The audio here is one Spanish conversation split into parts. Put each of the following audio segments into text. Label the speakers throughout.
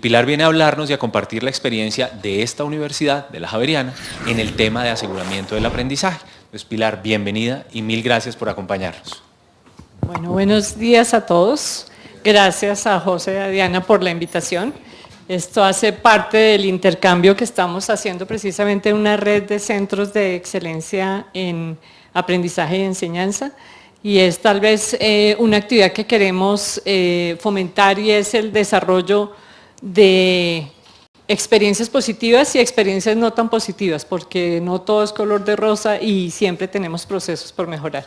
Speaker 1: Pilar viene a hablarnos y a compartir la experiencia de esta universidad, de la Javeriana, en el tema de aseguramiento del aprendizaje. Entonces, Pilar, bienvenida y mil gracias por acompañarnos.
Speaker 2: Bueno, buenos días a todos. Gracias a José y a Diana por la invitación. Esto hace parte del intercambio que estamos haciendo precisamente en una red de centros de excelencia en aprendizaje y enseñanza. Y es tal vez una actividad que queremos fomentar y es el desarrollo de experiencias positivas y experiencias no tan positivas, porque no todo es color de rosa y siempre tenemos procesos por mejorar.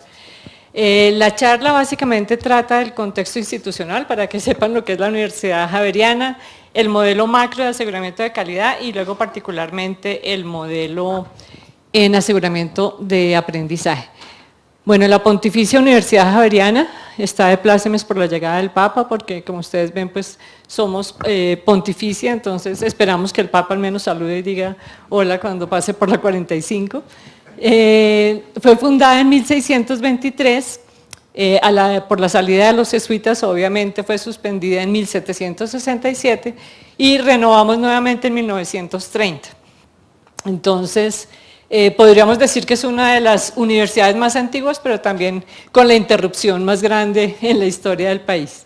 Speaker 2: La charla básicamente trata del contexto institucional, para que sepan lo que es la Universidad Javeriana, el modelo macro de aseguramiento de calidad y luego particularmente el modelo en aseguramiento de aprendizaje. Bueno, la Pontificia Universidad Javeriana está de plácemes por la llegada del Papa, porque como ustedes ven, pues somos pontificia, entonces esperamos que el Papa al menos salude y diga hola cuando pase por la 45. Fue fundada en 1623, por la salida de los jesuitas obviamente fue suspendida en 1767 y renovamos nuevamente en 1930. Entonces, podríamos decir que es una de las universidades más antiguas, pero también con la interrupción más grande en la historia del país.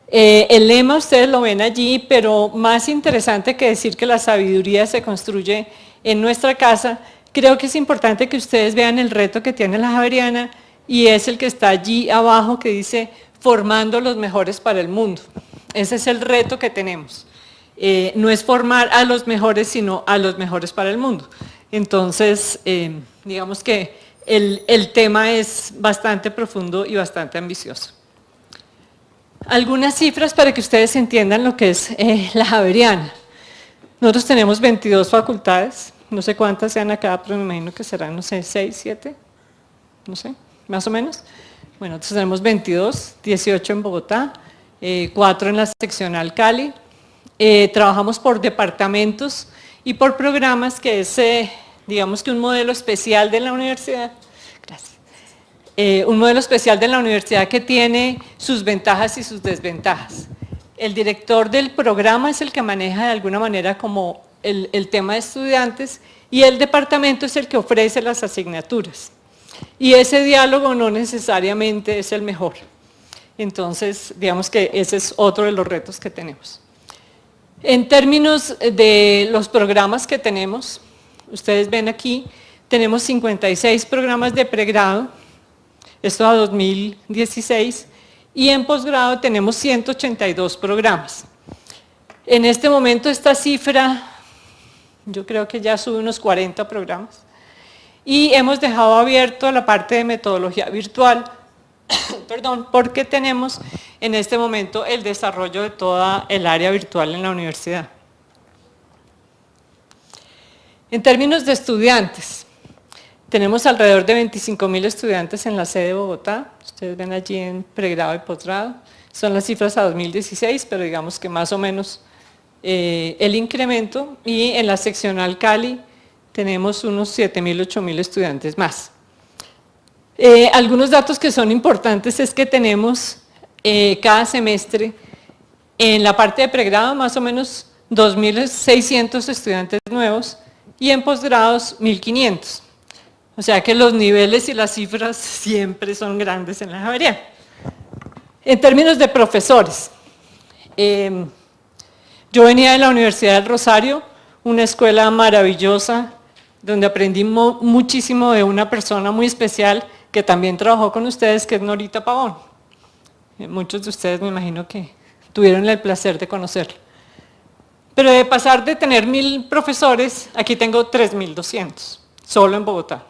Speaker 2: El lema ustedes lo ven allí, pero más interesante que decir que la sabiduría se construye en nuestra casa, creo que es importante que ustedes vean el reto que tiene la Javeriana y es el que está allí abajo que dice formando los mejores para el mundo. Ese es el reto que tenemos. No es formar a los mejores, sino a los mejores para el mundo. Entonces, digamos que el tema es bastante profundo y bastante ambicioso. Algunas cifras para que ustedes entiendan lo que es la Javeriana. Nosotros tenemos 22 facultades, no sé cuántas sean acá, pero me imagino que serán, no sé, 6, 7, no sé, más o menos. Bueno, entonces tenemos 22, 18 en Bogotá, 4 en la seccional Cali. Trabajamos por departamentos y por programas, que es, digamos que un modelo especial de la universidad. Gracias. Un modelo especial de la universidad que tiene sus ventajas y sus desventajas. El director del programa es el que maneja de alguna manera como el tema de estudiantes y el departamento es el que ofrece las asignaturas. Y ese diálogo no necesariamente es el mejor. Entonces, digamos que ese es otro de los retos que tenemos. En términos de los programas que tenemos, ustedes ven aquí, tenemos 56 programas de pregrado, esto a 2016, y en posgrado tenemos 182 programas. En este momento esta cifra, yo creo que ya sube unos 40 programas, y hemos dejado abierto la parte de metodología virtual, perdón, porque tenemos en este momento el desarrollo de toda el área virtual en la universidad. En términos de estudiantes, tenemos alrededor de 25.000 estudiantes en la sede de Bogotá, ustedes ven allí en pregrado y posgrado, son las cifras a 2016, pero digamos que más o menos el incremento, y en la seccional Cali tenemos unos 7.000, 8.000 estudiantes más. Algunos datos que son importantes es que tenemos cada semestre en la parte de pregrado más o menos 2.600 estudiantes nuevos y en posgrados 1.500. O sea que los niveles y las cifras siempre son grandes en la Javeriana. En términos de profesores, yo venía de la Universidad del Rosario, una escuela maravillosa donde aprendí muchísimo de una persona muy especial que también trabajó con ustedes, que es Norita Pavón. Muchos de ustedes me imagino que tuvieron el placer de conocerla. Pero de pasar de tener 1.000 profesores, aquí tengo 3.200, solo en Bogotá.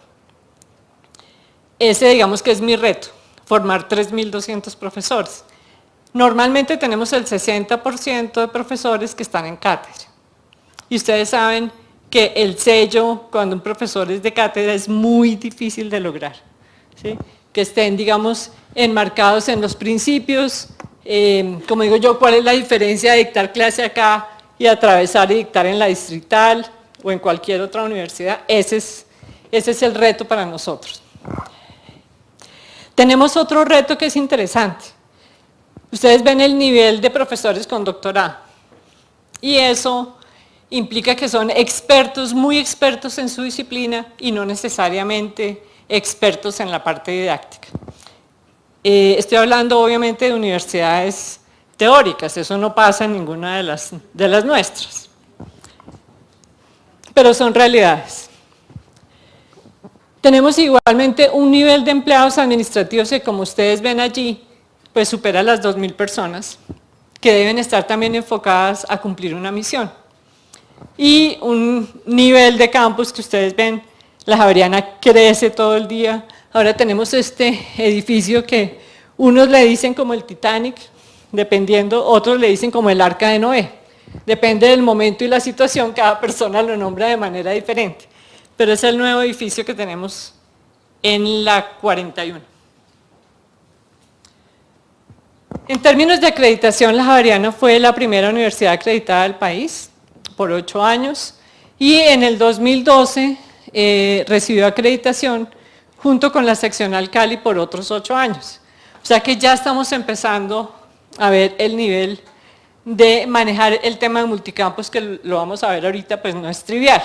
Speaker 2: Ese digamos que es mi reto, formar 3.200 profesores. Normalmente tenemos el 60% de profesores que están en cátedra. Y ustedes saben que el sello, cuando un profesor es de cátedra, es muy difícil de lograr, ¿sí? Que estén, digamos, enmarcados en los principios. Como digo yo, ¿cuál es la diferencia de dictar clase acá y atravesar y dictar en la distrital o en cualquier otra universidad? Ese es el reto para nosotros. Tenemos otro reto que es interesante. Ustedes ven el nivel de profesores con doctorado. Y eso implica que son expertos, muy expertos en su disciplina y no necesariamente expertos en la parte didáctica. Estoy hablando obviamente de universidades teóricas, eso no pasa en ninguna de las nuestras, pero son realidades. Tenemos igualmente un nivel de empleados administrativos que, como ustedes ven allí, pues supera las 2.000 personas, que deben estar también enfocadas a cumplir una misión. Y un nivel de campus que ustedes ven, la Javeriana crece todo el día. Ahora tenemos este edificio que unos le dicen como el Titanic, dependiendo, otros le dicen como el Arca de Noé. Depende del momento y la situación, cada persona lo nombra de manera diferente. Pero es el nuevo edificio que tenemos en la 41. En términos de acreditación, la Javeriana fue la primera universidad acreditada del país por 8 años y en el 2012 recibió acreditación junto con la seccional Cali por otros 8 años. O sea que ya estamos empezando a ver el nivel de manejar el tema de multicampus, que lo vamos a ver ahorita, pues no es trivial.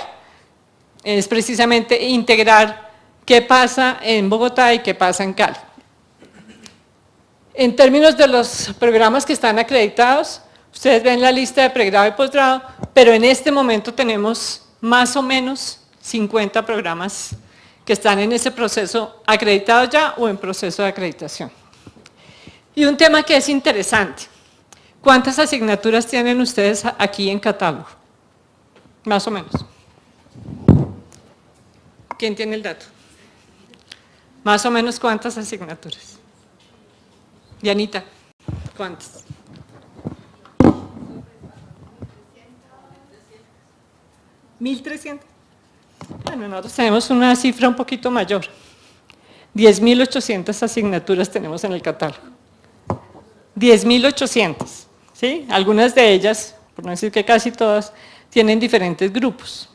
Speaker 2: Es precisamente integrar qué pasa en Bogotá y qué pasa en Cali. En términos de los programas que están acreditados, ustedes ven la lista de pregrado y posgrado, pero en este momento tenemos más o menos 50 programas que están en ese proceso acreditados ya o en proceso de acreditación. Y un tema que es interesante, ¿cuántas asignaturas tienen ustedes aquí en catálogo? Más o menos. ¿Quién tiene el dato? Más o menos, ¿cuántas asignaturas? Dianita, ¿cuántas? 1.300. Bueno, nosotros tenemos una cifra un poquito mayor. 10.800 asignaturas tenemos en el catálogo. 10.800, ¿sí? Algunas de ellas, por no decir que casi todas, tienen diferentes grupos.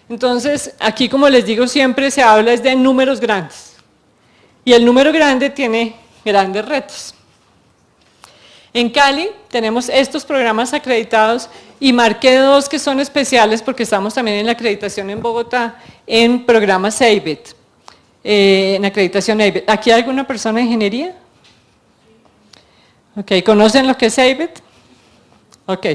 Speaker 2: Entonces, aquí, como les digo siempre, se habla es de números grandes. Y el número grande tiene grandes retos. En Cali tenemos estos programas acreditados y marqué 2 que son especiales porque estamos también en la acreditación en Bogotá en programas ABET, en acreditación ABET. ¿Aquí hay alguna persona de ingeniería? Ok, ¿conocen lo que es ABET? Ok,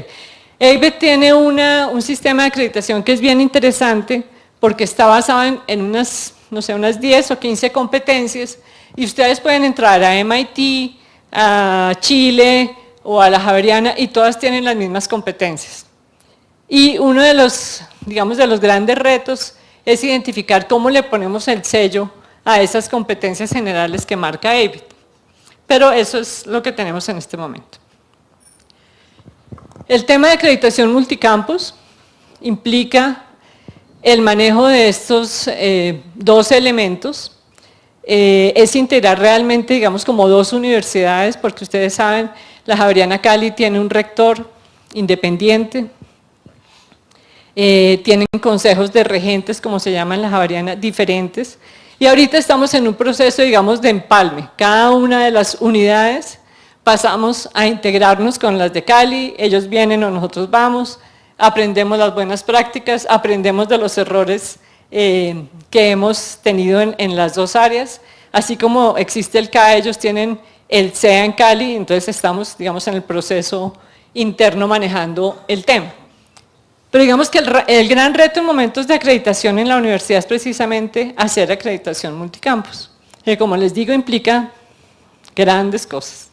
Speaker 2: ABET tiene un sistema de acreditación que es bien interesante porque está basado en unas, no sé, unas 10 o 15 competencias y ustedes pueden entrar a MIT, a Chile o a la Javeriana y todas tienen las mismas competencias. Y uno de los, digamos, de los grandes retos es identificar cómo le ponemos el sello a esas competencias generales que marca ABET. Pero eso es lo que tenemos en este momento. El tema de acreditación multicampus implica el manejo de estos 2 elementos. Es integrar realmente, digamos, como 2 universidades, porque ustedes saben, la Javeriana Cali tiene un rector independiente, tienen consejos de regentes, como se llama en la Javeriana, diferentes, y ahorita estamos en un proceso, digamos, de empalme. Cada una de las unidades pasamos a integrarnos con las de Cali, ellos vienen o nosotros vamos, aprendemos las buenas prácticas, aprendemos de los errores que hemos tenido en las 2 áreas, así como existe el CAE, ellos tienen el CEA en Cali, entonces estamos, digamos, en el proceso interno manejando el tema. Pero digamos que el gran reto en momentos de acreditación en la universidad es precisamente hacer acreditación multicampus, que como les digo implica grandes cosas.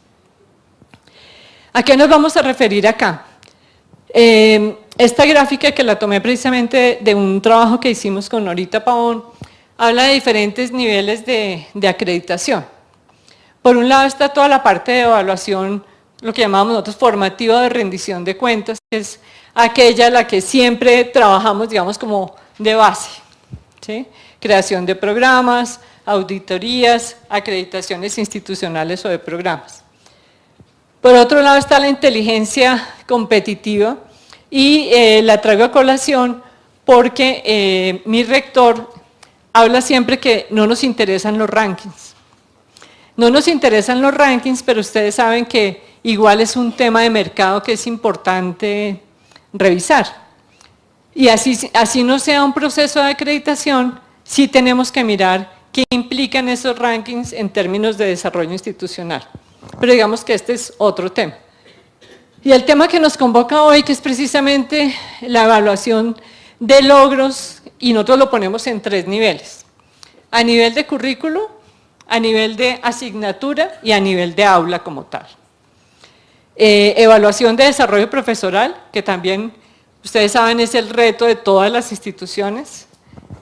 Speaker 2: ¿A qué nos vamos a referir acá? Esta gráfica, que la tomé precisamente de un trabajo que hicimos con Norita Pavón, habla de diferentes niveles de acreditación. Por un lado está toda la parte de evaluación, lo que llamamos nosotros formativa de rendición de cuentas, que es aquella a la que siempre trabajamos, digamos, como de base, ¿sí? Creación de programas, auditorías, acreditaciones institucionales o de programas. Por otro lado está la inteligencia competitiva y la traigo a colación porque mi rector habla siempre que no nos interesan los rankings. No nos interesan los rankings, pero ustedes saben que igual es un tema de mercado que es importante revisar. Y así no sea un proceso de acreditación, sí tenemos que mirar qué implican esos rankings en términos de desarrollo institucional. Pero digamos que este es otro tema. Y el tema que nos convoca hoy, que es precisamente la evaluación de logros, y nosotros lo ponemos en 3 niveles. A nivel de currículo, a nivel de asignatura y a nivel de aula como tal. Evaluación de desarrollo profesoral, que también, ustedes saben, es el reto de todas las instituciones,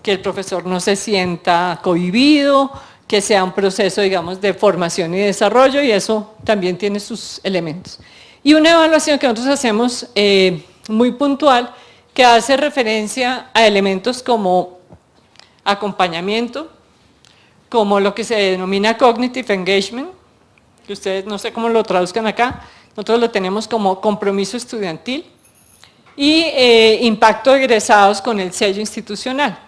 Speaker 2: que el profesor no se sienta cohibido, que sea un proceso, digamos, de formación y desarrollo, y eso también tiene sus elementos. Y una evaluación que nosotros hacemos muy puntual, que hace referencia a elementos como acompañamiento, como lo que se denomina cognitive engagement, que ustedes no sé cómo lo traduzcan acá, nosotros lo tenemos como compromiso estudiantil, y impacto de egresados con el sello institucional.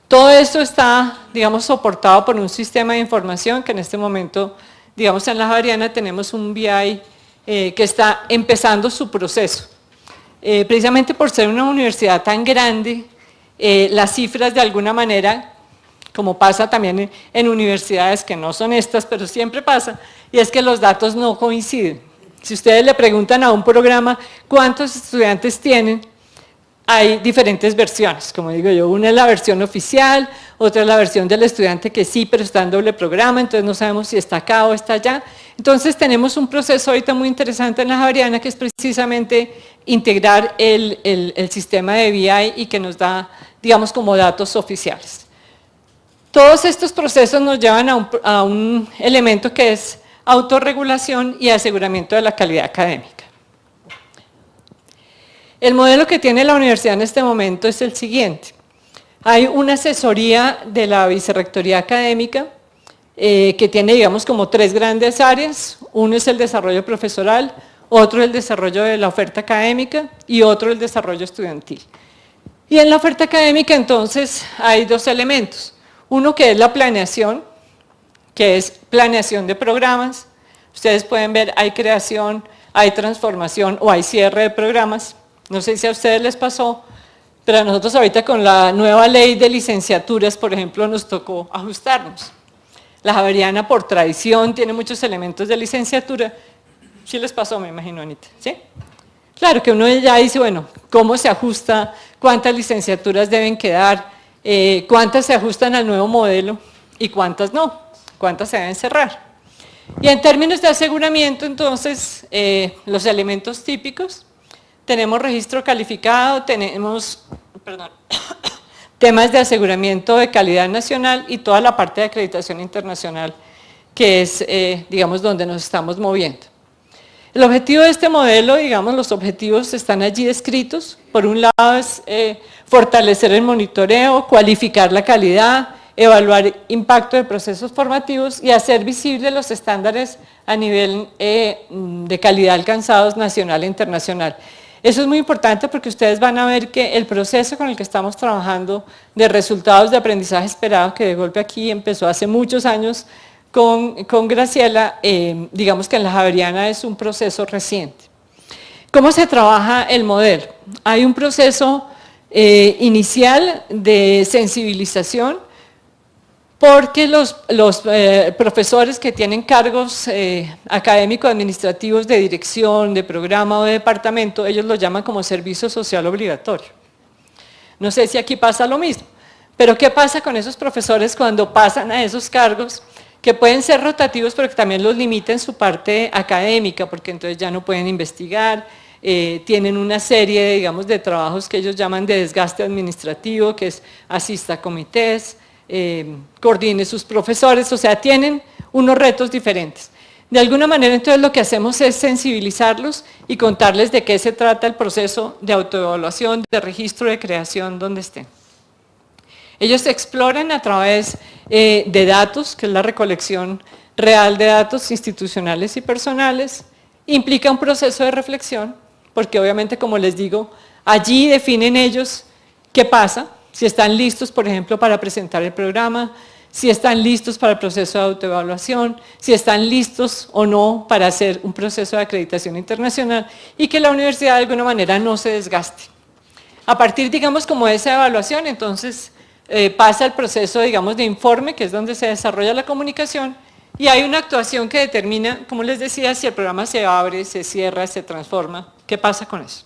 Speaker 2: Todo esto está, digamos, soportado por un sistema de información que en este momento, digamos, en la Javeriana tenemos un BI que está empezando su proceso. Precisamente por ser una universidad tan grande, las cifras de alguna manera, como pasa también en universidades que no son estas, pero siempre pasa, y es que los datos no coinciden. Si ustedes le preguntan a un programa cuántos estudiantes tienen, hay diferentes versiones, como digo yo, una es la versión oficial, otra es la versión del estudiante que sí, pero está en doble programa, entonces no sabemos si está acá o está allá. Entonces tenemos un proceso ahorita muy interesante en la Javeriana, que es precisamente integrar el sistema de BI y que nos da, digamos, como datos oficiales. Todos estos procesos nos llevan a un elemento que es autorregulación y aseguramiento de la calidad académica. El modelo que tiene la universidad en este momento es el siguiente. Hay una asesoría de la Vicerrectoría Académica que tiene, digamos, como 3 grandes áreas. Uno es el desarrollo profesoral, otro el desarrollo de la oferta académica y otro el desarrollo estudiantil. Y en la oferta académica, entonces, hay 2 elementos. Uno que es la planeación, que es planeación de programas. Ustedes pueden ver, hay creación, hay transformación o hay cierre de programas. No sé si a ustedes les pasó, pero a nosotros ahorita con la nueva ley de licenciaturas, por ejemplo, nos tocó ajustarnos. La Javeriana, por tradición, tiene muchos elementos de licenciatura. Sí les pasó, me imagino, Anita, ¿sí? Claro que uno ya dice, bueno, ¿cómo se ajusta? ¿Cuántas licenciaturas deben quedar? ¿Cuántas se ajustan al nuevo modelo? ¿Y cuántas no? ¿Cuántas se deben cerrar? Y en términos de aseguramiento, entonces, los elementos típicos, tenemos registro calificado, tenemos, temas de aseguramiento de calidad nacional y toda la parte de acreditación internacional, que es, digamos, donde nos estamos moviendo. El objetivo de este modelo, digamos, los objetivos están allí descritos. Por un lado es fortalecer el monitoreo, cualificar la calidad, evaluar impacto de procesos formativos y hacer visibles los estándares a nivel de calidad alcanzados nacional e internacional. Eso es muy importante porque ustedes van a ver que el proceso con el que estamos trabajando de resultados de aprendizaje esperado, que de golpe aquí empezó hace muchos años con Graciela, digamos que en la Javeriana es un proceso reciente. ¿Cómo se trabaja el modelo? Hay un proceso inicial de sensibilización, porque los profesores que tienen cargos académico-administrativos de dirección, de programa o de departamento, ellos lo llaman como servicio social obligatorio. No sé si aquí pasa lo mismo, pero ¿qué pasa con esos profesores cuando pasan a esos cargos que pueden ser rotativos, pero que también los limiten su parte académica, porque entonces ya no pueden investigar, tienen una serie, digamos, de trabajos que ellos llaman de desgaste administrativo, que es asista a comités, coordine sus profesores, o sea, tienen unos retos diferentes. De alguna manera, entonces, lo que hacemos es sensibilizarlos y contarles de qué se trata el proceso de autoevaluación, de registro, de creación, donde estén. Ellos se exploran a través de datos, que es la recolección real de datos institucionales y personales, implica un proceso de reflexión, porque obviamente, como les digo, allí definen ellos qué pasa, si están listos, por ejemplo, para presentar el programa, si están listos para el proceso de autoevaluación, si están listos o no para hacer un proceso de acreditación internacional y que la universidad de alguna manera no se desgaste. A partir, digamos, como de esa evaluación, entonces pasa el proceso, digamos, de informe, que es donde se desarrolla la comunicación, y hay una actuación que determina, como les decía, si el programa se abre, se cierra, se transforma. ¿Qué pasa con eso?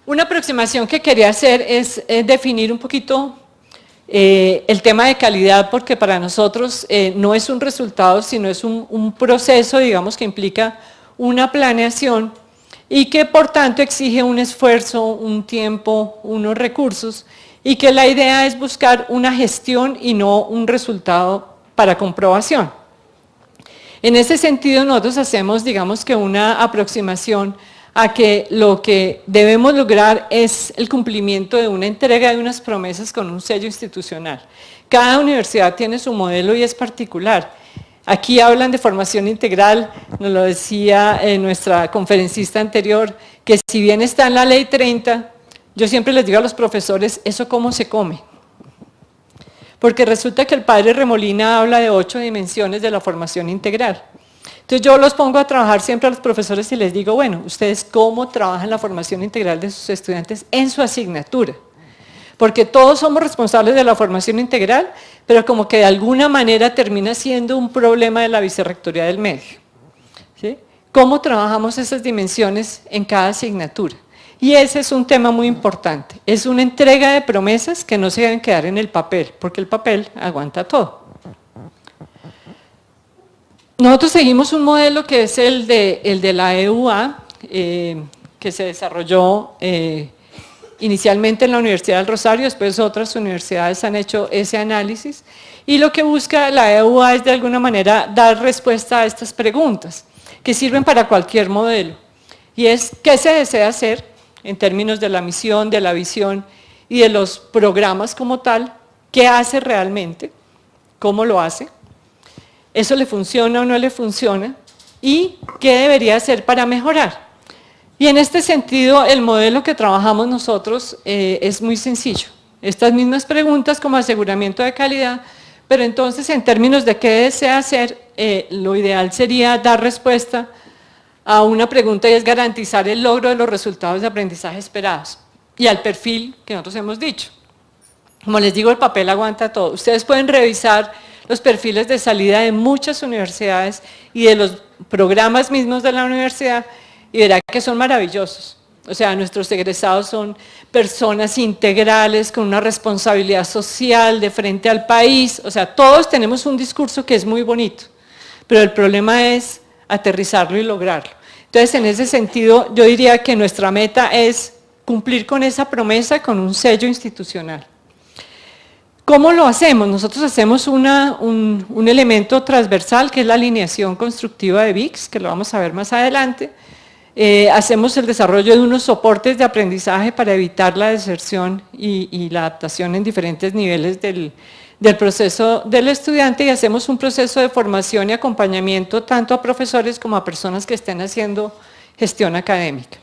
Speaker 2: Una aproximación que quería hacer es definir un poquito el tema de calidad, porque para nosotros no es un resultado, sino es un proceso, digamos, que implica una planeación y que por tanto exige un esfuerzo, un tiempo, unos recursos, y que la idea es buscar una gestión y no un resultado para comprobación. En ese sentido nosotros hacemos, digamos, que una aproximación a que lo que debemos lograr es el cumplimiento de una entrega de unas promesas con un sello institucional. Cada universidad tiene su modelo y es particular. Aquí hablan de formación integral, nos lo decía nuestra conferencista anterior, que si bien está en la ley 30, yo siempre les digo a los profesores, ¿eso cómo se come? Porque resulta que el padre Remolina habla de 8 dimensiones de la formación integral. Entonces yo los pongo a trabajar siempre a los profesores y les digo, bueno, ustedes cómo trabajan la formación integral de sus estudiantes en su asignatura. Porque todos somos responsables de la formación integral, pero como que de alguna manera termina siendo un problema de la vicerrectoría del medio. ¿Sí? ¿Cómo trabajamos esas dimensiones en cada asignatura? Y ese es un tema muy importante. Es una entrega de promesas que no se deben quedar en el papel, porque el papel aguanta todo. Nosotros seguimos un modelo que es el de la EUA, que se desarrolló inicialmente en la Universidad del Rosario, después otras universidades han hecho ese análisis, y lo que busca la EUA es de alguna manera dar respuesta a estas preguntas, que sirven para cualquier modelo, y es qué se desea hacer en términos de la misión, de la visión y de los programas como tal, qué hace realmente, cómo lo hace, eso le funciona o no le funciona, y qué debería hacer para mejorar. Y en este sentido, el modelo que trabajamos nosotros es muy sencillo. Estas mismas preguntas como aseguramiento de calidad, pero entonces en términos de qué desea hacer, lo ideal sería dar respuesta a una pregunta y es garantizar el logro de los resultados de aprendizaje esperados y al perfil que nosotros hemos dicho. Como les digo, el papel aguanta todo. Ustedes pueden revisar los perfiles de salida de muchas universidades y de los programas mismos de la universidad y verá que son maravillosos. O sea, nuestros egresados son personas integrales con una responsabilidad social de frente al país. O sea, todos tenemos un discurso que es muy bonito, pero el problema es aterrizarlo y lograrlo. Entonces, en ese sentido, yo diría que nuestra meta es cumplir con esa promesa con un sello institucional. ¿Cómo lo hacemos? Nosotros hacemos un elemento transversal que es la alineación constructiva de VIX, que lo vamos a ver más adelante. Hacemos el desarrollo de unos soportes de aprendizaje para evitar la deserción y la adaptación en diferentes niveles del proceso del estudiante y hacemos un proceso de formación y acompañamiento tanto a profesores como a personas que estén haciendo gestión académica.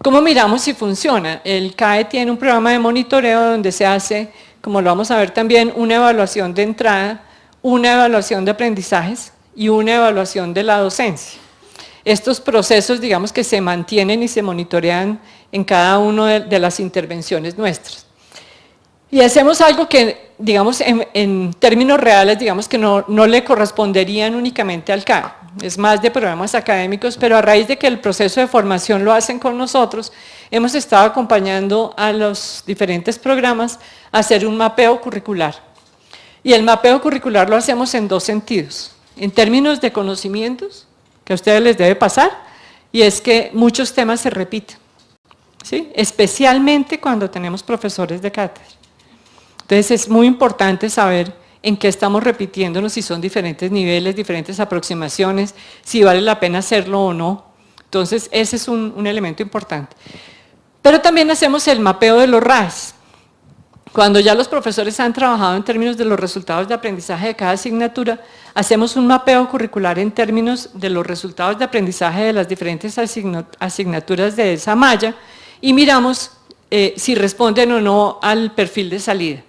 Speaker 2: ¿Cómo miramos si funciona? El CAE tiene un programa de monitoreo donde se hace, como lo vamos a ver también, una evaluación de entrada, una evaluación de aprendizajes y una evaluación de la docencia. Estos procesos, digamos, que se mantienen y se monitorean en cada una de las intervenciones nuestras. Y hacemos algo que, digamos, en términos reales, digamos que no le corresponderían únicamente al CAE, es más de programas académicos, pero a raíz de que el proceso de formación lo hacen con nosotros, hemos estado acompañando a los diferentes programas a hacer un mapeo curricular. Y el mapeo curricular lo hacemos en dos sentidos, en términos de conocimientos, que a ustedes les debe pasar, y es que muchos temas se repiten, ¿sí? Especialmente cuando tenemos profesores de cátedra. Entonces es muy importante saber en qué estamos repitiéndonos, si son diferentes niveles, diferentes aproximaciones, si vale la pena hacerlo o no. Entonces ese es un elemento importante. Pero también hacemos el mapeo de los RAEs. Cuando ya los profesores han trabajado en términos de los resultados de aprendizaje de cada asignatura, hacemos un mapeo curricular en términos de los resultados de aprendizaje de las diferentes asignaturas de esa malla y miramos si responden o no al perfil de salida.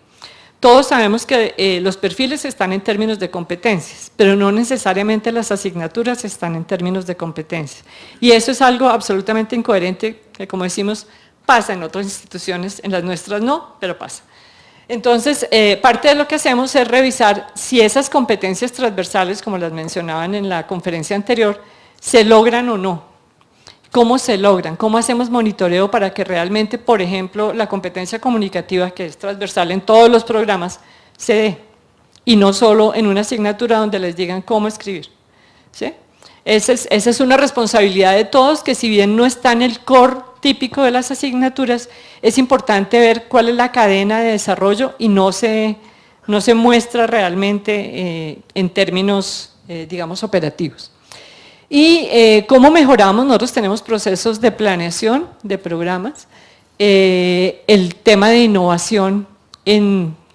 Speaker 2: Todos sabemos que los perfiles están en términos de competencias, pero no necesariamente las asignaturas están en términos de competencias. Y eso es algo absolutamente incoherente, que como decimos, pasa en otras instituciones, en las nuestras no, pero pasa. Entonces, parte de lo que hacemos es revisar si esas competencias transversales, como las mencionaban en la conferencia anterior, se logran o no. ¿Cómo se logran? ¿Cómo hacemos monitoreo para que realmente, por ejemplo, la competencia comunicativa, que es transversal en todos los programas, se dé? Y no solo en una asignatura donde les digan cómo escribir. ¿Sí? Esa es una responsabilidad de todos, que si bien no está en el core típico de las asignaturas, es importante ver cuál es la cadena de desarrollo y no se muestra realmente en términos, digamos, operativos. Y ¿cómo mejoramos? Nosotros tenemos procesos de planeación de programas, el tema de innovación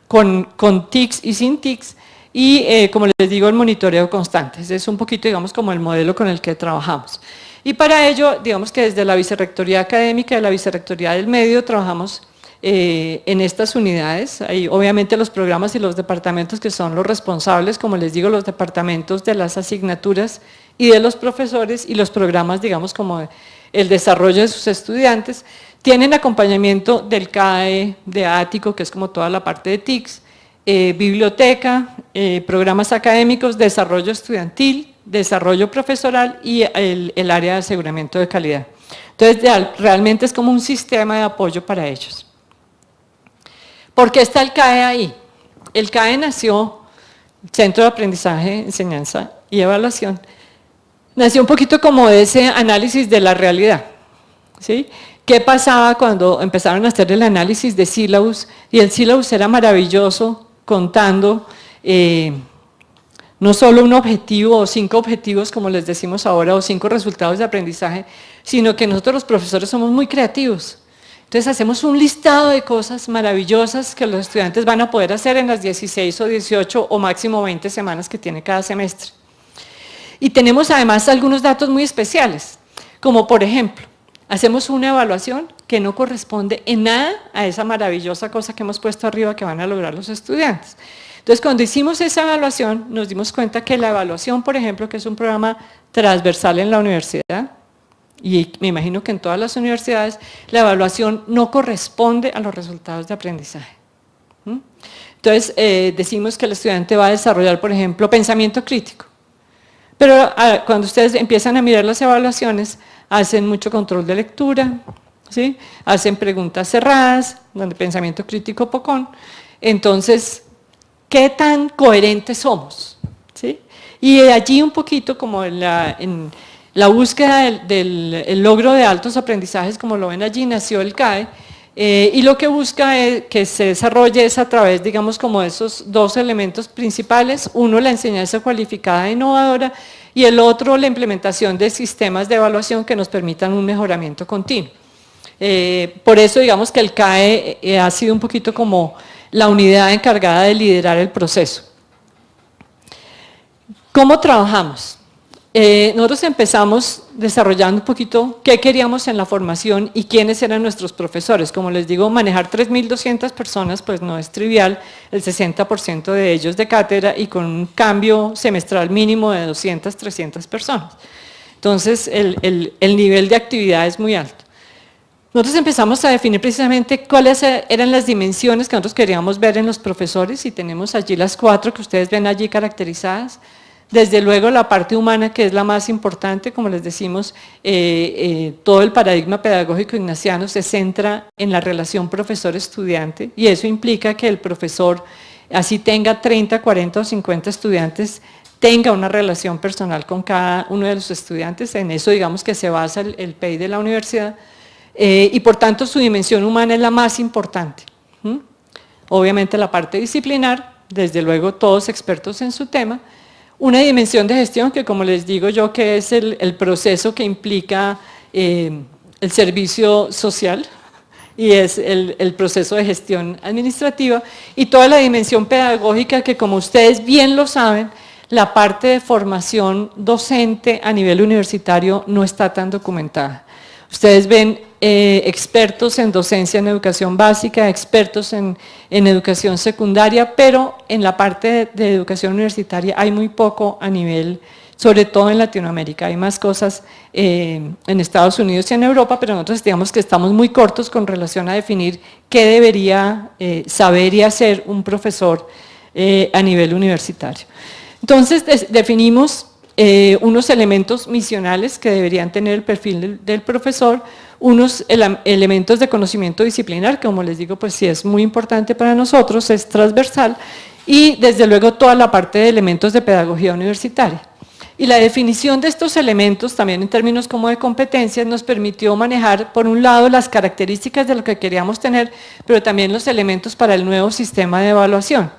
Speaker 2: con TICs y sin TICs, y como les digo, el monitoreo constante. Ese es un poquito, digamos, como el modelo con el que trabajamos. Y para ello, digamos que desde la Vicerrectoría Académica y la Vicerrectoría del Medio trabajamos en estas unidades. Hay obviamente los programas y los departamentos que son los responsables, como les digo, los departamentos de las asignaturas y de los profesores, y los programas, digamos, como el desarrollo de sus estudiantes, tienen acompañamiento del CAE, de Ático, que es como toda la parte de TICS, biblioteca, programas académicos, desarrollo estudiantil, desarrollo profesoral y el área de aseguramiento de calidad. Entonces, realmente es como un sistema de apoyo para ellos. ¿Por qué está el CAE ahí? El CAE nació, Centro de Aprendizaje, Enseñanza y Evaluación, nació un poquito como de ese análisis de la realidad, ¿sí? ¿Qué pasaba cuando empezaron a hacer el análisis de sílabus? Y el sílabus era maravilloso, contando no solo un objetivo o 5 objetivos, como les decimos ahora, o 5 resultados de aprendizaje, sino que nosotros los profesores somos muy creativos. Entonces hacemos un listado de cosas maravillosas que los estudiantes van a poder hacer en las 16 o 18 o máximo 20 semanas que tiene cada semestre. Y tenemos además algunos datos muy especiales, como por ejemplo, hacemos una evaluación que no corresponde en nada a esa maravillosa cosa que hemos puesto arriba que van a lograr los estudiantes. Entonces, cuando hicimos esa evaluación, nos dimos cuenta que la evaluación, por ejemplo, que es un programa transversal en la universidad, y me imagino que en todas las universidades, la evaluación no corresponde a los resultados de aprendizaje. Entonces, decimos que el estudiante va a desarrollar, por ejemplo, pensamiento crítico. Pero cuando ustedes empiezan a mirar las evaluaciones, hacen mucho control de lectura, ¿sí? Hacen preguntas cerradas, donde pensamiento crítico pocón. Entonces, ¿qué tan coherentes somos? ¿Sí? Y allí un poquito como en la búsqueda del logro de altos aprendizajes, como lo ven allí, nació el CAE, y lo que busca es que se desarrolle es a través, digamos, como de esos 2 elementos principales, uno, la enseñanza cualificada e innovadora, y el otro, la implementación de sistemas de evaluación que nos permitan un mejoramiento continuo. Por eso, digamos que el CAE ha sido un poquito como la unidad encargada de liderar el proceso. ¿Cómo trabajamos? Nosotros empezamos desarrollando un poquito qué queríamos en la formación y quiénes eran nuestros profesores. Como les digo, manejar 3.200 personas pues no es trivial, el 60% de ellos de cátedra y con un cambio semestral mínimo de 200, 300 personas. Entonces, el nivel de actividad es muy alto. Nosotros empezamos a definir precisamente cuáles eran las dimensiones que nosotros queríamos ver en los profesores y tenemos allí las 4 que ustedes ven allí caracterizadas. Desde luego la parte humana, que es la más importante, como les decimos, todo el paradigma pedagógico ignaciano se centra en la relación profesor-estudiante y eso implica que el profesor, así tenga 30, 40 o 50 estudiantes, tenga una relación personal con cada uno de los estudiantes. En eso digamos que se basa el PEI de la universidad y por tanto su dimensión humana es la más importante. Obviamente la parte disciplinar, desde luego todos expertos en su tema. Una dimensión de gestión que, como les digo yo, que es el proceso que implica el servicio social y es el proceso de gestión administrativa, y toda la dimensión pedagógica que, como ustedes bien lo saben, la parte de formación docente a nivel universitario no está tan documentada. Ustedes ven expertos en docencia en educación básica, expertos en educación secundaria, pero en la parte de educación universitaria hay muy poco a nivel, sobre todo en Latinoamérica. Hay más cosas en Estados Unidos y en Europa, pero nosotros digamos que estamos muy cortos con relación a definir qué debería saber y hacer un profesor a nivel universitario. Entonces definimos unos elementos misionales que deberían tener el perfil del profesor, unos elementos de conocimiento disciplinar, que como les digo, pues sí es muy importante para nosotros, es transversal, y desde luego toda la parte de elementos de pedagogía universitaria. Y la definición de estos elementos, también en términos como de competencias, nos permitió manejar, por un lado, las características de lo que queríamos tener, pero también los elementos para el nuevo sistema de evaluación,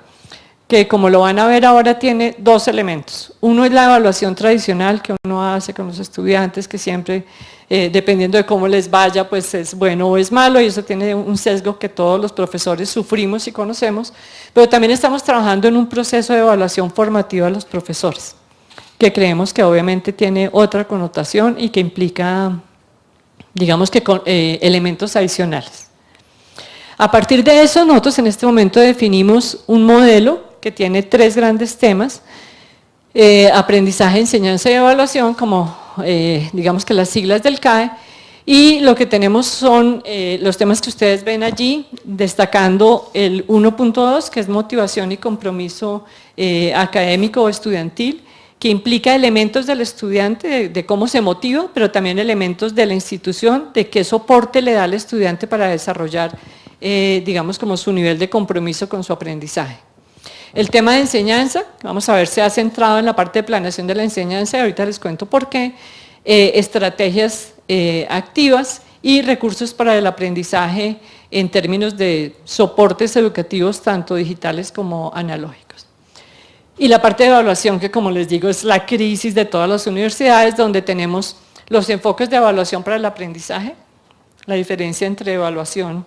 Speaker 2: que como lo van a ver ahora tiene dos elementos. Uno es la evaluación tradicional que uno hace con los estudiantes, que siempre, dependiendo de cómo les vaya, pues es bueno o es malo, y eso tiene un sesgo que todos los profesores sufrimos y conocemos, pero también estamos trabajando en un proceso de evaluación formativa a los profesores, que creemos que obviamente tiene otra connotación y que implica, digamos que elementos adicionales. A partir de eso, nosotros en este momento definimos un modelo que tiene tres grandes temas: aprendizaje, enseñanza y evaluación, como digamos que las siglas del CAE, y lo que tenemos son los temas que ustedes ven allí, destacando el 1.2, que es motivación y compromiso académico o estudiantil, que implica elementos del estudiante, de cómo se motiva, pero también elementos de la institución, de qué soporte le da al estudiante para desarrollar, digamos, como su nivel de compromiso con su aprendizaje. El tema de enseñanza, vamos a ver, se ha centrado en la parte de planeación de la enseñanza, y ahorita les cuento por qué, estrategias activas y recursos para el aprendizaje en términos de soportes educativos, tanto digitales como analógicos. Y la parte de evaluación, que como les digo es la crisis de todas las universidades, donde tenemos los enfoques de evaluación para el aprendizaje, la diferencia entre evaluación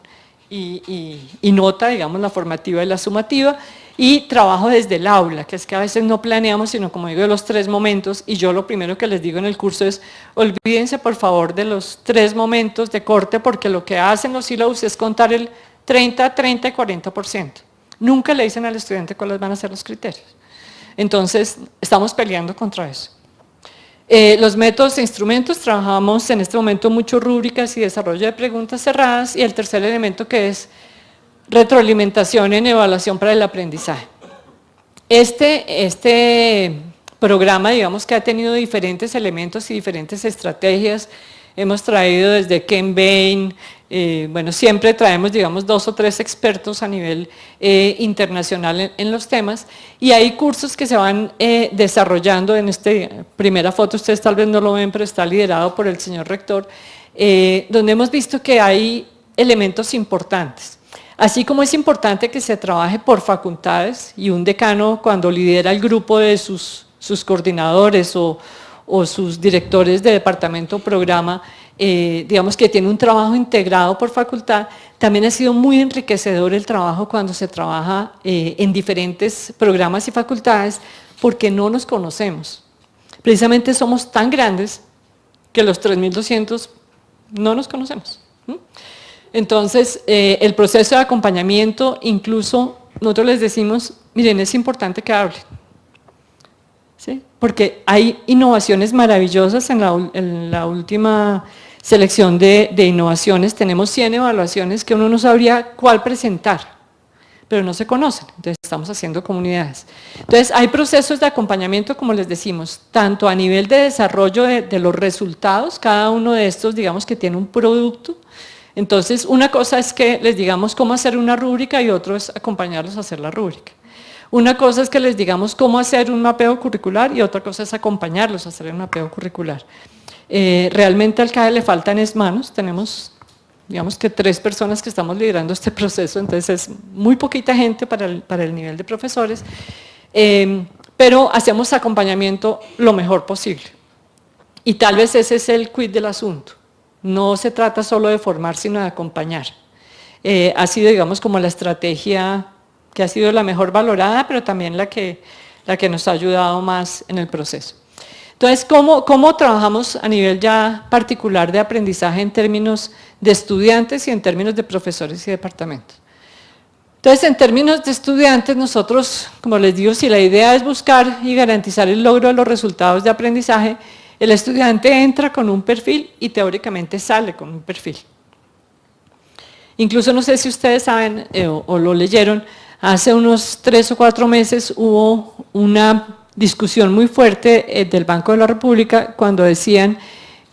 Speaker 2: y nota, digamos la formativa y la sumativa, y trabajo desde el aula, que es que a veces no planeamos, sino como digo, de los tres momentos, y yo lo primero que les digo en el curso es, olvídense por favor de los tres momentos de corte, porque lo que hacen los sílabus es contar el 30, 30 y 40%. Nunca le dicen al estudiante cuáles van a ser los criterios. Entonces, estamos peleando contra eso. Los métodos e instrumentos, trabajamos en este momento mucho rúbricas y desarrollo de preguntas cerradas, y el tercer elemento, que es retroalimentación en evaluación para el aprendizaje. Este programa, digamos que ha tenido diferentes elementos y diferentes estrategias. Hemos traído desde Ken Bain, bueno, siempre traemos, digamos, 2 o 3 expertos a nivel internacional en los temas, y hay cursos que se van desarrollando. En esta primera foto, ustedes tal vez no lo ven, pero está liderado por el señor rector, donde hemos visto que hay elementos importantes. Así como es importante que se trabaje por facultades, y un decano cuando lidera el grupo de sus coordinadores o sus directores de departamento o programa, digamos que tiene un trabajo integrado por facultad, también ha sido muy enriquecedor el trabajo cuando se trabaja en diferentes programas y facultades, porque no nos conocemos. Precisamente somos tan grandes que los 3.200 no nos conocemos. Entonces, el proceso de acompañamiento, incluso nosotros les decimos, miren, es importante que hablen, ¿sí? Porque hay innovaciones maravillosas. En la última selección de innovaciones tenemos 100 evaluaciones que uno no sabría cuál presentar, pero no se conocen, entonces estamos haciendo comunidades. Entonces hay procesos de acompañamiento, como les decimos, tanto a nivel de desarrollo de los resultados, cada uno de estos digamos que tiene un producto. Entonces una cosa es que les digamos cómo hacer una rúbrica, y otro es acompañarlos a hacer la rúbrica. Una cosa es que les digamos cómo hacer un mapeo curricular, y otra cosa es acompañarlos a hacer el mapeo curricular. Realmente al CAE le faltan manos. Tenemos, digamos que 3 personas que estamos liderando este proceso, entonces es muy poquita gente para el nivel de profesores, pero hacemos acompañamiento lo mejor posible. Y tal vez ese es el quid del asunto. No se trata solo de formar, sino de acompañar. Ha sido, digamos, como la estrategia que ha sido la mejor valorada, pero también la que nos ha ayudado más en el proceso. Entonces, ¿cómo trabajamos a nivel ya particular de aprendizaje en términos de estudiantes y en términos de profesores y departamentos? Entonces, en términos de estudiantes, nosotros, como les digo, si la idea es buscar y garantizar el logro de los resultados de aprendizaje, el estudiante entra con un perfil y teóricamente sale con un perfil. Incluso no sé si ustedes saben o lo leyeron, hace unos 3 o 4 meses hubo una discusión muy fuerte del Banco de la República cuando decían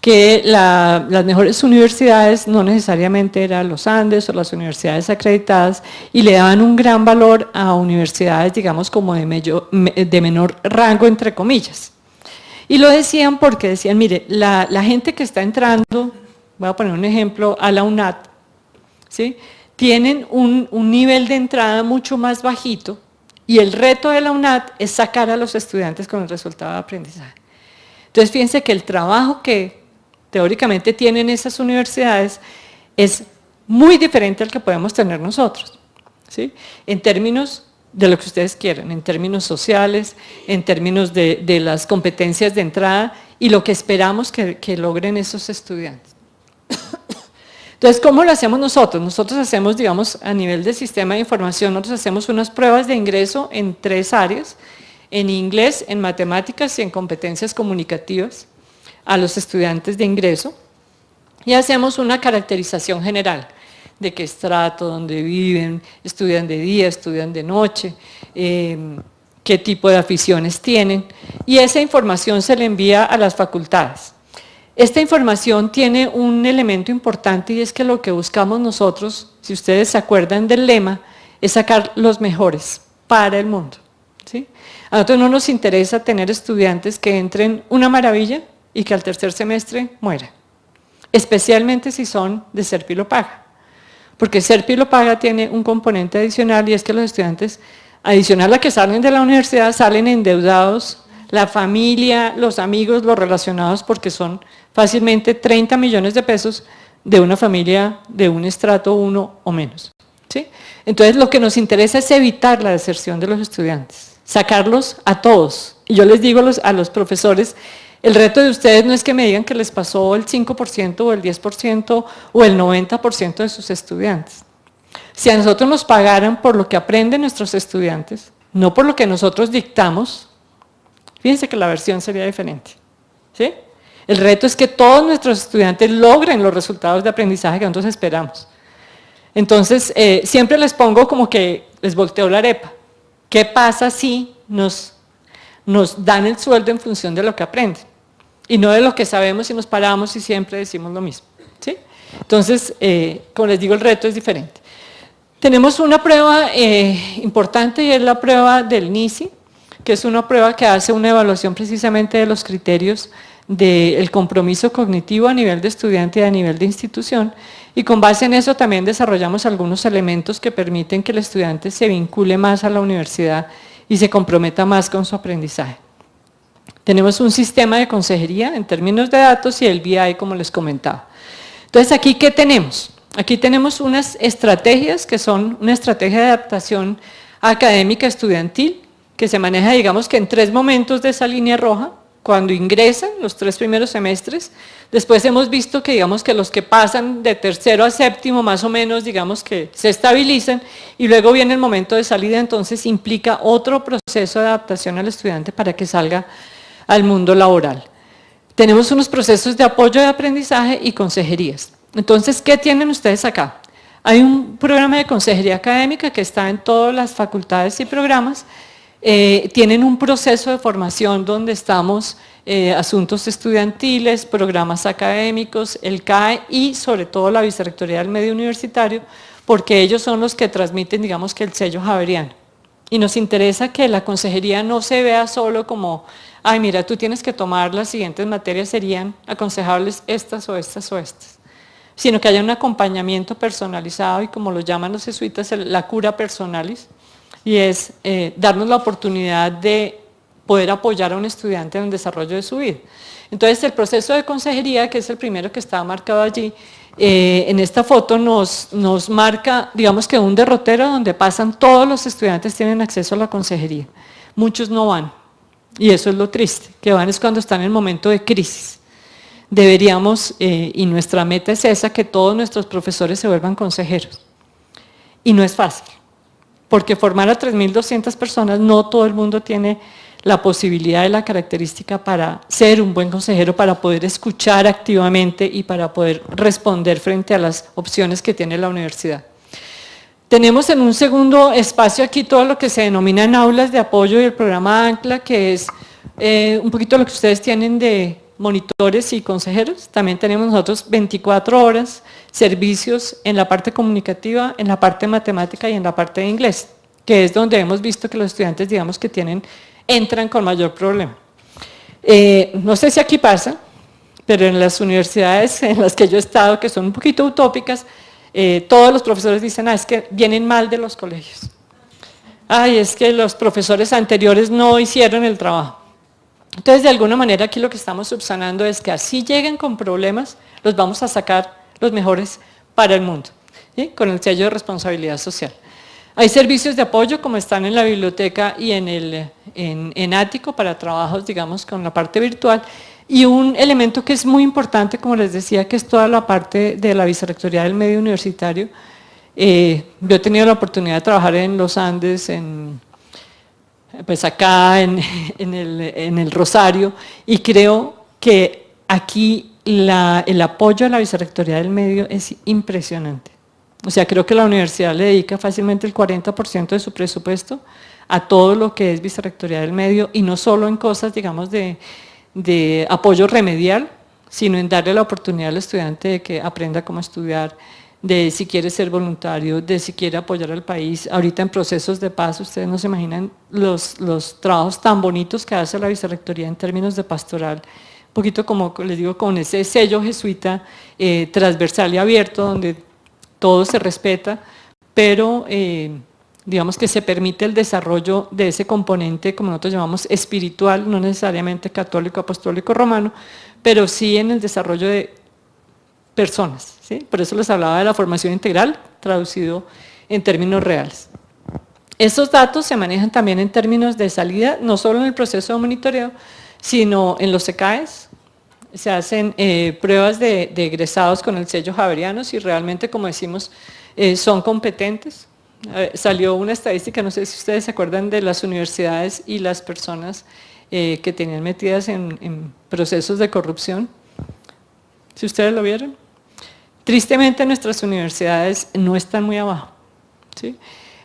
Speaker 2: que las mejores universidades no necesariamente eran los Andes o las universidades acreditadas y le daban un gran valor a universidades, digamos, como de menor rango, entre comillas. Y lo decían porque decían, mire, la gente que está entrando, voy a poner un ejemplo, a la UNAT, ¿sí? Tienen un nivel de entrada mucho más bajito y el reto de la UNAT es sacar a los estudiantes con el resultado de aprendizaje. Entonces, fíjense que el trabajo que teóricamente tienen esas universidades es muy diferente al que podemos tener nosotros, ¿sí? En términos de lo que ustedes quieran, en términos sociales, en términos de las competencias de entrada y lo que esperamos que logren esos estudiantes. Entonces, ¿cómo lo hacemos nosotros? Nosotros hacemos, digamos, a nivel de sistema de información, nosotros hacemos unas pruebas de ingreso en 3 áreas, en inglés, en matemáticas y en competencias comunicativas a los estudiantes de ingreso y hacemos una caracterización general de qué estrato, dónde viven, estudian de día, estudian de noche, qué tipo de aficiones tienen y esa información se le envía a las facultades. Esta información tiene un elemento importante y es que lo que buscamos nosotros, si ustedes se acuerdan del lema, es sacar los mejores para el mundo, ¿sí? A nosotros no nos interesa tener estudiantes que entren una maravilla y que al tercer semestre mueran, especialmente si son de Serpilo Paga, porque Serpilo Paga tiene un componente adicional y es que los estudiantes, adicional a que salen de la universidad, salen endeudados, la familia, los amigos, los relacionados, porque son fácilmente 30 millones de pesos de una familia de un estrato 1 o menos, ¿sí? Entonces, lo que nos interesa es evitar la deserción de los estudiantes, sacarlos a todos. Y yo les digo a los profesores, el reto de ustedes no es que me digan que les pasó el 5% o el 10% o el 90% de sus estudiantes. Si a nosotros nos pagaran por lo que aprenden nuestros estudiantes, no por lo que nosotros dictamos, fíjense que la versión sería diferente, ¿sí? El reto es que todos nuestros estudiantes logren los resultados de aprendizaje que nosotros esperamos. Entonces, siempre les pongo como que les volteo la arepa. ¿Qué pasa si nos dan el sueldo en función de lo que aprenden? Y no de lo que sabemos y nos paramos y siempre decimos lo mismo, ¿sí? Entonces, como les digo, el reto es diferente. Tenemos una prueba importante y es la prueba del NICI, que es una prueba que hace una evaluación precisamente de los criterios del compromiso cognitivo a nivel de estudiante y a nivel de institución, y con base en eso también desarrollamos algunos elementos que permiten que el estudiante se vincule más a la universidad y se comprometa más con su aprendizaje. Tenemos un sistema de consejería en términos de datos y el BI, como les comentaba. Entonces, ¿aquí qué tenemos? Aquí tenemos unas estrategias que son una estrategia de adaptación académica estudiantil, que se maneja, digamos que en 3 momentos de esa línea roja, cuando ingresan los 3 primeros semestres, después hemos visto que digamos que los que pasan de tercero a séptimo más o menos digamos que se estabilizan y luego viene el momento de salida, entonces implica otro proceso de adaptación al estudiante para que salga al mundo laboral. Tenemos unos procesos de apoyo de aprendizaje y consejerías. Entonces, ¿qué tienen ustedes acá? Hay un programa de consejería académica que está en todas las facultades y programas. Tienen un proceso de formación donde estamos asuntos estudiantiles, programas académicos, el CAE y sobre todo la Vicerrectoría del Medio Universitario, porque ellos son los que transmiten, digamos que el sello javeriano. Y nos interesa que la consejería no se vea solo como, ay mira, tú tienes que tomar las siguientes materias, serían aconsejables estas o estas o estas, sino que haya un acompañamiento personalizado y como lo llaman los jesuitas, la cura personalis, y es darnos la oportunidad de poder apoyar a un estudiante en el desarrollo de su vida. Entonces, el proceso de consejería, que es el primero que está marcado allí, en esta foto nos marca, digamos que un derrotero donde pasan todos los estudiantes tienen acceso a la consejería. Muchos no van, Y eso es lo triste, que van es cuando están en el momento de crisis. Deberíamos, y nuestra meta es esa, que todos nuestros profesores se vuelvan consejeros. Y no es fácil, porque formar a 3.200 personas, no todo el mundo tiene la posibilidad y la característica para ser un buen consejero, para poder escuchar activamente y para poder responder frente a las opciones que tiene la universidad. Tenemos en un segundo espacio aquí todo lo que se denominan aulas de apoyo y el programa ANCLA, que es un poquito lo que ustedes tienen de monitores y consejeros. También tenemos nosotros 24 horas, servicios en la parte comunicativa, en la parte matemática y en la parte de inglés, que es donde hemos visto que los estudiantes, digamos, que entran con mayor problema. No sé si aquí pasa, pero en las universidades en las que yo he estado, que son un poquito utópicas, todos los profesores dicen, es que vienen mal de los colegios. Ay, es que los profesores anteriores no hicieron el trabajo. Entonces, de alguna manera, aquí lo que estamos subsanando es que así lleguen con problemas, los vamos a sacar los mejores para el mundo, ¿sí? Con el sello de responsabilidad social. Hay servicios de apoyo, como están en la biblioteca y en Ático, para trabajos, digamos, con la parte virtual. Y un elemento que es muy importante, como les decía, que es toda la parte de la Vicerrectoría del Medio Universitario. Yo he tenido la oportunidad de trabajar en los Andes, pues acá en el Rosario, y creo que aquí el apoyo a la Vicerrectoría del Medio es impresionante. O sea, creo que la universidad le dedica fácilmente el 40% de su presupuesto a todo lo que es Vicerrectoría del Medio, y no solo en cosas, digamos, de apoyo remedial, sino en darle la oportunidad al estudiante de que aprenda cómo estudiar, de si quiere ser voluntario, de si quiere apoyar al país. Ahorita en procesos de paz, ustedes no se imaginan los trabajos tan bonitos que hace la Vicerrectoría en términos de pastoral, un poquito como les digo, con ese sello jesuita transversal y abierto, donde todo se respeta, pero digamos que se permite el desarrollo de ese componente, como nosotros llamamos espiritual, no necesariamente católico, apostólico, romano, pero sí en el desarrollo de personas, ¿sí? Por eso les hablaba de la formación integral, traducido en términos reales. Estos datos se manejan también en términos de salida, no solo en el proceso de monitoreo, sino en los CECAES. Se hacen pruebas de egresados con el sello javeriano, si realmente, como decimos, son competentes. Salió una estadística, no sé si ustedes se acuerdan, de las universidades y las personas que tenían metidas en procesos de corrupción. Si ustedes lo vieron. Tristemente nuestras universidades no están muy abajo, ¿sí?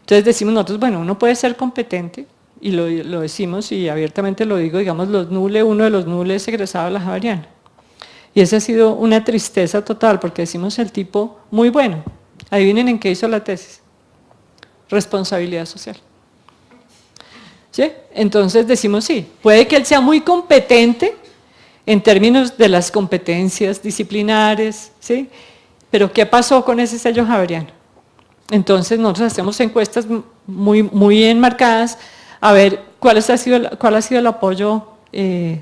Speaker 2: Entonces decimos nosotros, bueno, uno puede ser competente, y lo decimos y abiertamente lo digo, digamos, uno de los nules egresado de la Javeriana. Y esa ha sido una tristeza total, porque decimos el tipo muy bueno. Adivinen en qué hizo la tesis. Responsabilidad social. ¿Sí? Entonces decimos sí, puede que él sea muy competente en términos de las competencias disciplinares, ¿sí? Pero ¿qué pasó con ese sello javeriano? Entonces nosotros hacemos encuestas muy enmarcadas a ver cuál ha sido el apoyo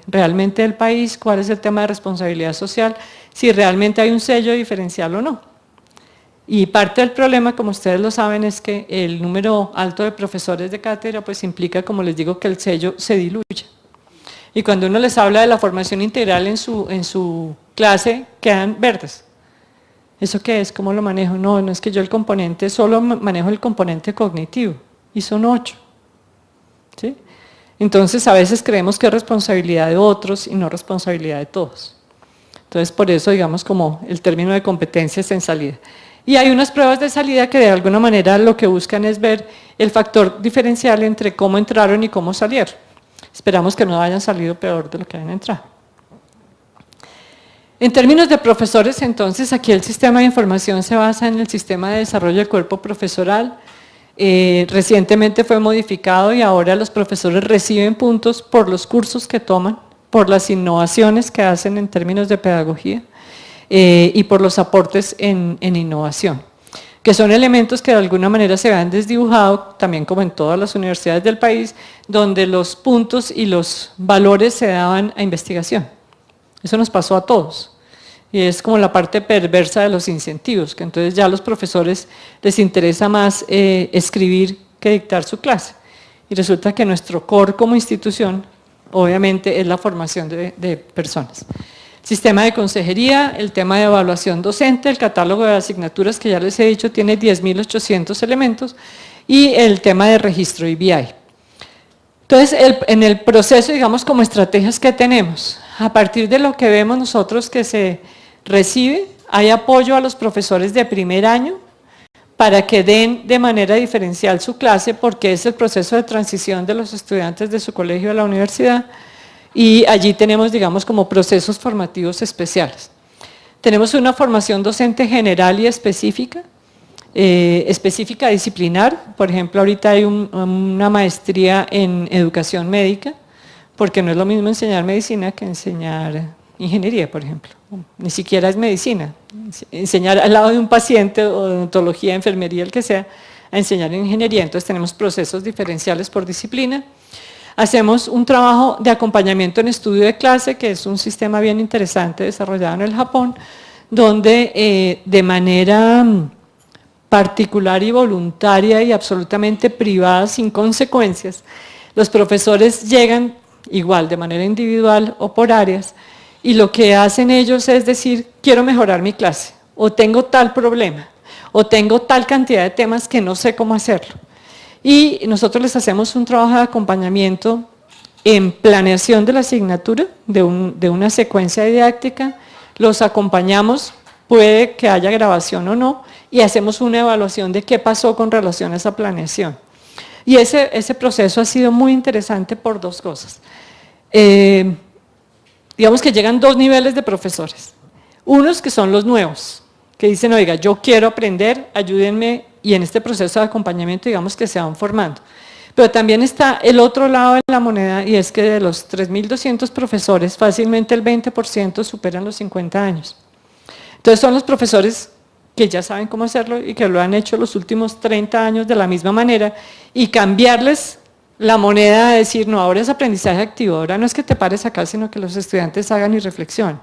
Speaker 2: realmente del país, cuál es el tema de responsabilidad social, si realmente hay un sello diferencial o no. Y parte del problema, como ustedes lo saben, es que el número alto de profesores de cátedra pues implica, como les digo, que el sello se diluye. Y cuando uno les habla de la formación integral en su clase, quedan verdes. ¿Eso qué es? ¿Cómo lo manejo? No es que yo solo manejo el componente cognitivo, y son 8. ¿Sí? Entonces a veces creemos que es responsabilidad de otros y no responsabilidad de todos. Entonces por eso, digamos, como el término de competencias en salida. Y hay unas pruebas de salida que de alguna manera lo que buscan es ver el factor diferencial entre cómo entraron y cómo salieron. Esperamos que no hayan salido peor de lo que hayan entrado. En términos de profesores, entonces, aquí el sistema de información se basa en el sistema de desarrollo del cuerpo profesoral. Recientemente fue modificado y ahora los profesores reciben puntos por los cursos que toman, por las innovaciones que hacen en términos de pedagogía y por los aportes en innovación, que son elementos que de alguna manera se han desdibujado, también como en todas las universidades del país, donde los puntos y los valores se daban a investigación. Eso nos pasó a todos. Y es como la parte perversa de los incentivos, que entonces ya a los profesores les interesa más escribir que dictar su clase. Y resulta que nuestro core como institución obviamente es la formación de personas. Sistema de consejería, el tema de evaluación docente, el catálogo de asignaturas que ya les he dicho tiene 10.800 elementos y el tema de registro IBI. Entonces, en el proceso, digamos, como estrategias que tenemos, a partir de lo que vemos nosotros que se recibe, hay apoyo a los profesores de primer año para que den de manera diferencial su clase, porque es el proceso de transición de los estudiantes de su colegio a la universidad, y allí tenemos, digamos, como procesos formativos especiales. Tenemos una formación docente general y específica, disciplinar. Por ejemplo, ahorita hay una maestría en educación médica, porque no es lo mismo enseñar medicina que enseñar ingeniería, por ejemplo. Ni siquiera es medicina. Enseñar al lado de un paciente, o de odontología, enfermería, el que sea, a enseñar en ingeniería. Entonces tenemos procesos diferenciales por disciplina. Hacemos un trabajo de acompañamiento en estudio de clase, que es un sistema bien interesante desarrollado en el Japón, donde de manera particular y voluntaria y absolutamente privada, sin consecuencias, los profesores llegan igual de manera individual o por áreas, y lo que hacen ellos es decir, quiero mejorar mi clase, o tengo tal problema, o tengo tal cantidad de temas que no sé cómo hacerlo. Y nosotros les hacemos un trabajo de acompañamiento en planeación de la asignatura, de una secuencia didáctica, los acompañamos, puede que haya grabación o no, y hacemos una evaluación de qué pasó con relación a esa planeación. Y ese proceso ha sido muy interesante por dos cosas. Digamos que llegan dos niveles de profesores. Unos que son los nuevos, que dicen, oiga, yo quiero aprender, ayúdenme, y en este proceso de acompañamiento, digamos que se van formando. Pero también está el otro lado de la moneda, y es que de los 3.200 profesores, fácilmente el 20% superan los 50 años. Entonces son los profesores que ya saben cómo hacerlo y que lo han hecho los últimos 30 años de la misma manera, y cambiarles la moneda de decir, no, ahora es aprendizaje activo, ahora no es que te pares acá, sino que los estudiantes hagan y reflexionen.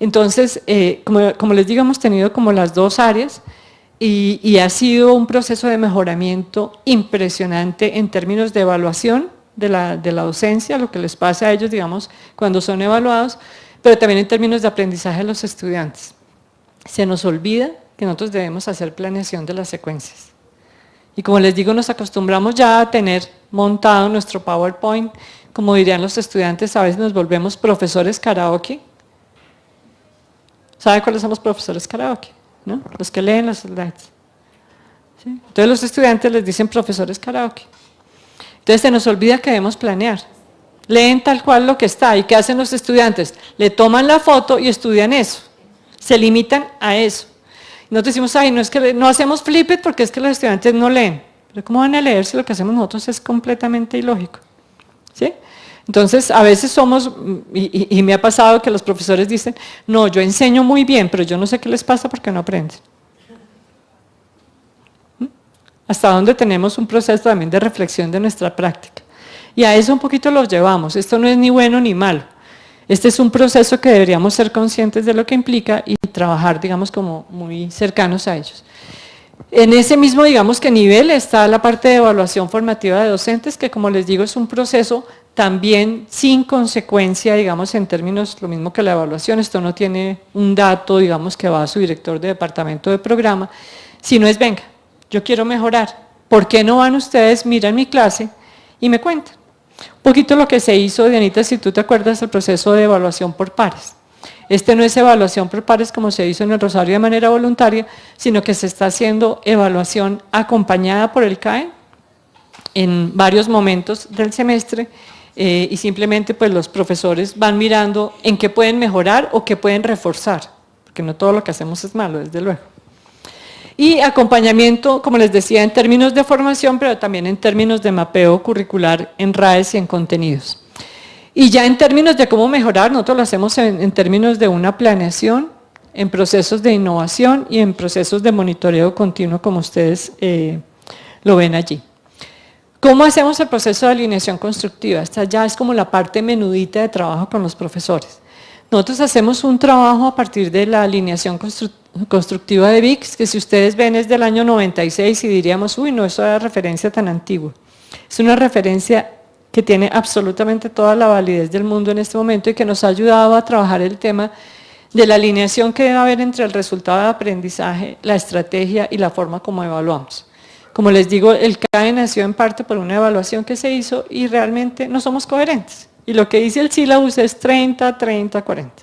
Speaker 2: Entonces, como les digo, hemos tenido como las dos áreas, y ha sido un proceso de mejoramiento impresionante en términos de evaluación de la docencia, lo que les pasa a ellos, digamos, cuando son evaluados, pero también en términos de aprendizaje de los estudiantes. Se nos olvida que nosotros debemos hacer planeación de las secuencias. Y como les digo, nos acostumbramos ya a tener montado nuestro PowerPoint, como dirían los estudiantes, a veces nos volvemos profesores karaoke. ¿Sabe cuáles son los profesores karaoke? ¿No? Los que leen las slides. ¿Sí? Entonces los estudiantes les dicen profesores karaoke. Entonces se nos olvida que debemos planear. Leen tal cual lo que está, y ¿qué hacen los estudiantes? Le toman la foto y estudian eso. Se limitan a eso. Nosotros decimos, ay, no es que no hacemos flip it porque es que los estudiantes no leen. Pero ¿cómo van a leer si lo que hacemos nosotros es completamente ilógico? ¿Sí? Entonces, a veces somos, y me ha pasado que los profesores dicen, no, yo enseño muy bien, pero yo no sé qué les pasa porque no aprenden. Hasta donde tenemos un proceso también de reflexión de nuestra práctica. Y a eso un poquito los llevamos. Esto no es ni bueno ni malo. Este es un proceso que deberíamos ser conscientes de lo que implica y trabajar, digamos, como muy cercanos a ellos. En ese mismo, digamos que nivel, está la parte de evaluación formativa de docentes, que como les digo, es un proceso también sin consecuencia, digamos, en términos, lo mismo que la evaluación, esto no tiene un dato, digamos, que va a su director de departamento de programa, sino es, venga, yo quiero mejorar, ¿por qué no van ustedes, miran mi clase y me cuentan? Un poquito lo que se hizo, Dianita, si tú te acuerdas, el proceso de evaluación por pares. Este no es evaluación por pares como se hizo en el Rosario de manera voluntaria, sino que se está haciendo evaluación acompañada por el CAE en varios momentos del semestre, y simplemente pues los profesores van mirando en qué pueden mejorar o qué pueden reforzar, porque no todo lo que hacemos es malo, desde luego. Y acompañamiento, como les decía, en términos de formación, pero también en términos de mapeo curricular en RAES y en contenidos. Y ya en términos de cómo mejorar, nosotros lo hacemos en términos de una planeación, en procesos de innovación y en procesos de monitoreo continuo, como ustedes lo ven allí. ¿Cómo hacemos el proceso de alineación constructiva? Esta ya es como la parte menudita de trabajo con los profesores. Nosotros hacemos un trabajo a partir de la alineación constructiva de VIX, que si ustedes ven es del año 96 y diríamos, uy, no, eso era referencia tan antigua. Es una referencia que tiene absolutamente toda la validez del mundo en este momento y que nos ha ayudado a trabajar el tema de la alineación que debe haber entre el resultado de aprendizaje, la estrategia y la forma como evaluamos. Como les digo, el CAE nació en parte por una evaluación que se hizo y realmente no somos coherentes. Y lo que dice el sílabus es 30, 30, 40.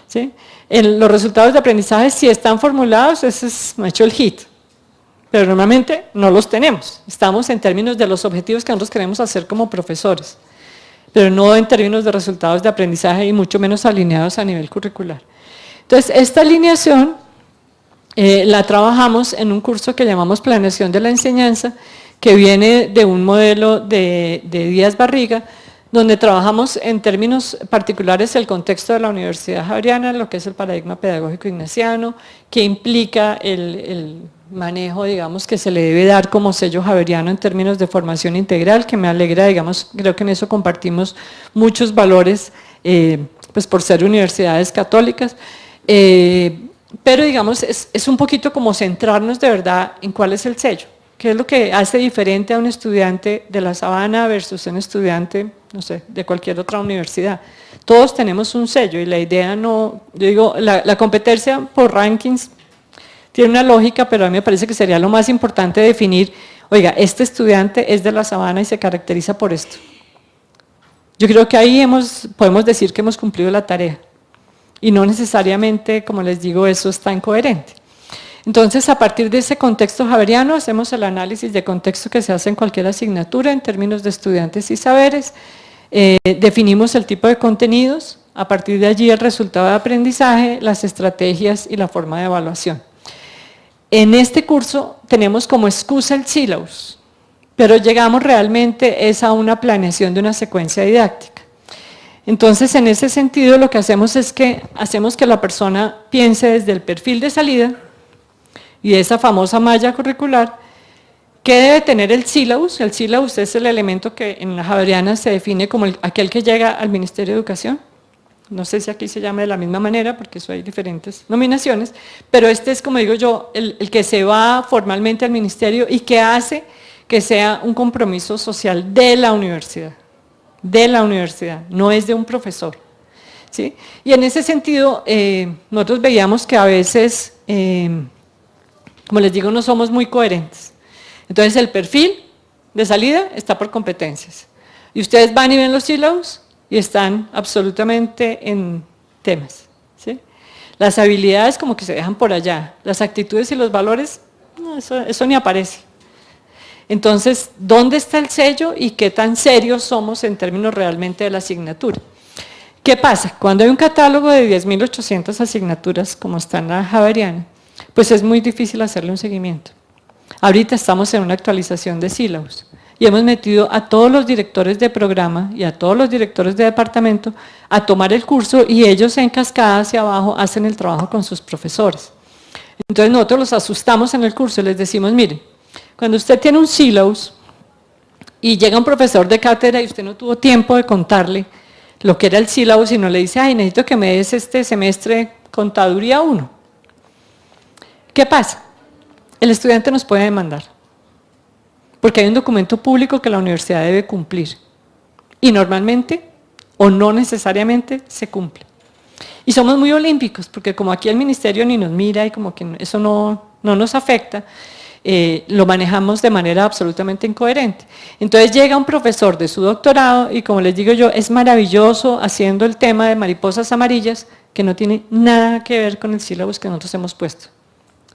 Speaker 2: ¿Sí? Los resultados de aprendizaje, si están formulados, ese es hecho el hit. Pero normalmente no los tenemos. Estamos en términos de los objetivos que nosotros queremos hacer como profesores, pero no en términos de resultados de aprendizaje y mucho menos alineados a nivel curricular. Entonces, esta alineación la trabajamos en un curso que llamamos Planeación de la Enseñanza, que viene de un modelo de Díaz Barriga, donde trabajamos en términos particulares el contexto de la Universidad Javeriana, lo que es el paradigma pedagógico ignaciano, que implica el manejo, digamos, que se le debe dar como sello javeriano en términos de formación integral, que me alegra, digamos, creo que en eso compartimos muchos valores, pues por ser universidades católicas, pero digamos, es un poquito como centrarnos de verdad en cuál es el sello, qué es lo que hace diferente a un estudiante de la Sabana versus un estudiante, no sé, de cualquier otra universidad. Todos tenemos un sello y la idea no, yo digo, la competencia por rankings tiene una lógica, pero a mí me parece que sería lo más importante definir, oiga, este estudiante es de la Sabana y se caracteriza por esto. Yo creo que ahí podemos decir que hemos cumplido la tarea y no necesariamente, como les digo, eso está incoherente. Entonces, a partir de ese contexto javeriano, hacemos el análisis de contexto que se hace en cualquier asignatura en términos de estudiantes y saberes, definimos el tipo de contenidos, a partir de allí el resultado de aprendizaje, las estrategias y la forma de evaluación. En este curso tenemos como excusa el sílabus, pero llegamos realmente a una planeación de una secuencia didáctica. Entonces, en ese sentido, lo que hacemos es que hacemos que la persona piense desde el perfil de salida y de esa famosa malla curricular, ¿qué debe tener el sílabus? El sílabus es el elemento que en la Javeriana se define como aquel que llega al Ministerio de Educación. No sé si aquí se llama de la misma manera, porque eso hay diferentes nominaciones, pero este es, como digo yo, el que se va formalmente al ministerio y que hace que sea un compromiso social de la universidad, no es de un profesor. ¿Sí? Y en ese sentido, nosotros veíamos que a veces, como les digo, no somos muy coherentes. Entonces, el perfil de salida está por competencias. Y ustedes van y ven los sílabus y están absolutamente en temas. ¿Sí? Las habilidades como que se dejan por allá, las actitudes y los valores, no, eso ni aparece. Entonces, ¿dónde está el sello y qué tan serios somos en términos realmente de la asignatura? ¿Qué pasa? Cuando hay un catálogo de 10.800 asignaturas, como está en la Javeriana, pues es muy difícil hacerle un seguimiento. Ahorita estamos en una actualización de sílabus y hemos metido a todos los directores de programa y a todos los directores de departamento a tomar el curso y ellos en cascada hacia abajo hacen el trabajo con sus profesores. Entonces nosotros los asustamos en el curso y les decimos, mire, cuando usted tiene un sílabus y llega un profesor de cátedra y usted no tuvo tiempo de contarle lo que era el sílabus y no le dice, ay, necesito que me des este semestre contaduría 1. ¿Qué pasa? El estudiante nos puede demandar, porque hay un documento público que la universidad debe cumplir, y normalmente, o no necesariamente, se cumple. Y somos muy olímpicos, porque como aquí el ministerio ni nos mira y como que eso no nos afecta, lo manejamos de manera absolutamente incoherente. Entonces llega un profesor de su doctorado y como les digo yo, es maravilloso haciendo el tema de mariposas amarillas que no tiene nada que ver con el sílabus que nosotros hemos puesto.